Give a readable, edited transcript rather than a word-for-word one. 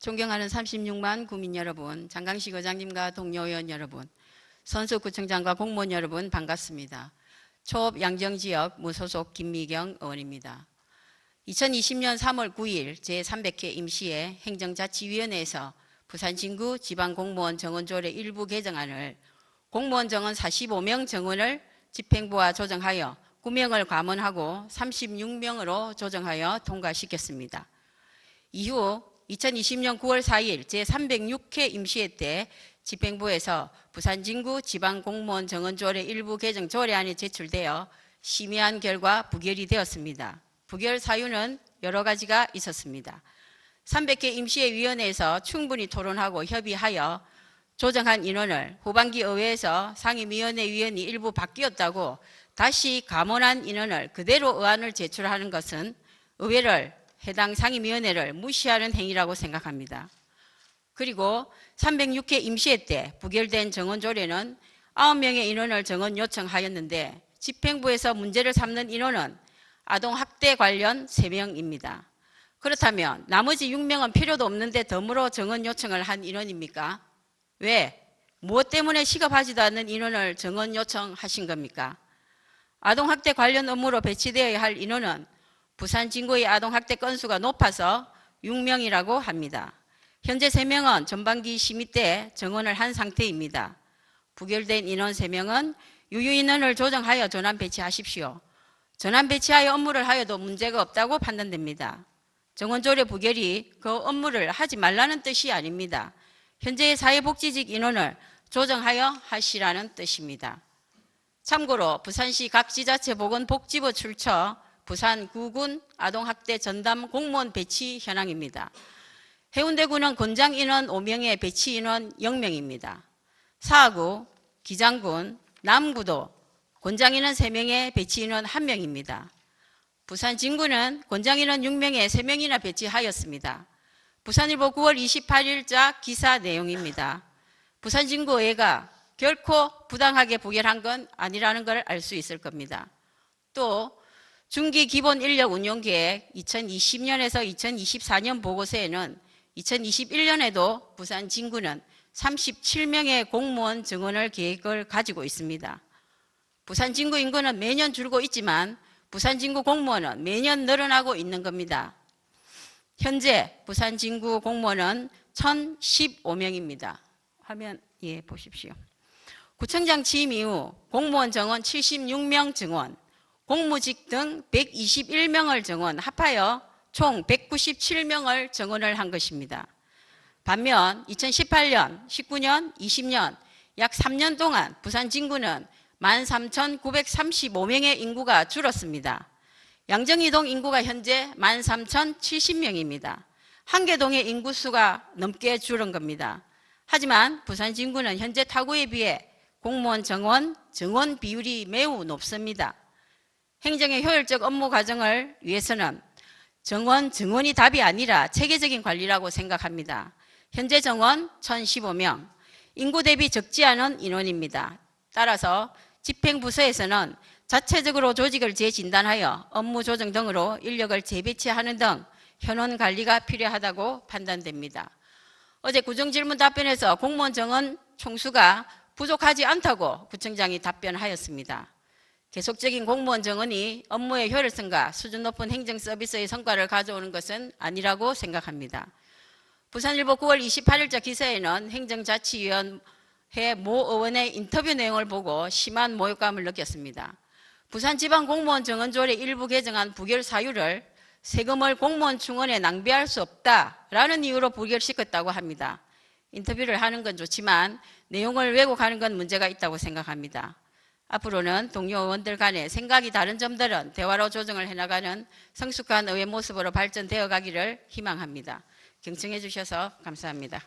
존경하는 36만 구민 여러분, 장강식 의장님과 동료 의원 여러분, 선수구청장과 공무원 여러분 반갑습니다. 초읍 양정지역 무소속 김미경 의원입니다. 2020년 3월 9일 제300회 임시회 행정자치위원회에서 부산진구 지방공무원 정원조례 일부 개정안을 공무원 정원 45명 정원을 집행부와 조정하여 9명을 감원하고 36명으로 조정하여 통과시켰습니다. 이후 2020년 9월 4일 제306회 임시회 때 집행부에서 부산진구 지방공무원 정원조례 일부 개정 조례안이 제출되어 심의한 결과 부결이 되었습니다. 부결 사유는 여러 가지가 있었습니다. 300회 임시회위원회에서 충분히 토론하고 협의하여 조정한 인원을 후반기 의회에서 상임위원회 위원이 일부 바뀌었다고 다시 감원한 인원을 그대로 의안을 제출하는 것은 의회를 해당 상임위원회를 무시하는 행위라고 생각합니다. 그리고 306회 임시회 때 부결된 정원조례는 9명의 인원을 정원 요청하였는데 집행부에서 문제를 삼는 인원은 아동학대 관련 3명입니다. 그렇다면 나머지 6명은 필요도 없는데 덤으로 정원 요청을 한 인원입니까? 왜? 무엇 때문에 시급하지도 않는 인원을 정원 요청하신 겁니까? 아동학대 관련 업무로 배치되어야 할 인원은 부산 진구의 아동학대 건수가 높아서 6명이라고 합니다. 현재 3명은 전반기 심의 때 정원을 한 상태입니다. 부결된 인원 3명은 유효인원을 조정하여 전환 배치하십시오. 전환 배치하여 업무를 하여도 문제가 없다고 판단됩니다. 정원조례 부결이 그 업무를 하지 말라는 뜻이 아닙니다. 현재의 사회복지직 인원을 조정하여 하시라는 뜻입니다. 참고로 부산시 각 지자체 보건복지부 출처 부산구군 아동학대 전담 공무원 배치 현황입니다. 해운대구는 권장 인원 5명에 배치 인원 0명입니다. 사하구, 기장군, 남구도 권장 인원 3명에 배치 인원 1명입니다. 부산 진구는 권장 인원 6명에 3명이나 배치하였습니다. 부산일보 9월 28일자 기사 내용입니다. 부산 진구의회가 결코 부당하게 부결한 건 아니라는 걸 알 수 있을 겁니다. 또 중기 기본 인력 운용 계획 2020년에서 2024년 보고서에는 2021년에도 부산 진구는 37명의 공무원 정원을 계획을 가지고 있습니다. 부산 진구 인구는 매년 줄고 있지만 부산 진구 공무원은 매년 늘어나고 있는 겁니다. 현재 부산 진구 공무원은 1015명입니다. 화면 보십시오. 구청장 취임 이후 공무원 정원 76명 정원, 공무직 등 121명을 정원, 합하여 총 197명을 정원을 한 것입니다. 반면 2018년, 19년, 20년 약 3년 동안 부산 진구는 13,935명의 인구가 줄었습니다. 양정이동 인구가 현재 13,070명입니다. 한계동의 인구수가 넘게 줄은 겁니다. 하지만 부산 진구는 현재 타구에 비해 공무원 정원 비율이 매우 높습니다. 행정의 효율적 업무 과정을 위해서는 정원이 답이 아니라 체계적인 관리라고 생각합니다. 현재 정원 1,015명, 인구 대비 적지 않은 인원입니다. 따라서 집행부서에서는 자체적으로 조직을 재진단하여 업무 조정 등으로 인력을 재배치하는 등 현원 관리가 필요하다고 판단됩니다. 어제 구정질문 답변에서 공무원 정원 총수가 부족하지 않다고 구청장이 답변하였습니다. 계속적인 공무원 정원이 업무의 효율성과 수준 높은 행정 서비스의 성과를 가져오는 것은 아니라고 생각합니다. 부산일보 9월 28일자 기사에는 행정자치위원회 모 의원의 인터뷰 내용을 보고 심한 모욕감을 느꼈습니다. 부산지방공무원 정원조례 일부 개정안 부결 사유를 세금을 공무원 충원에 낭비할 수 없다라는 이유로 부결시켰다고 합니다. 인터뷰를 하는 건 좋지만 내용을 왜곡하는 건 문제가 있다고 생각합니다. 앞으로는 동료 의원들 간에 생각이 다른 점들은 대화로 조정을 해나가는 성숙한 의회 모습으로 발전되어 가기를 희망합니다. 경청해 주셔서 감사합니다.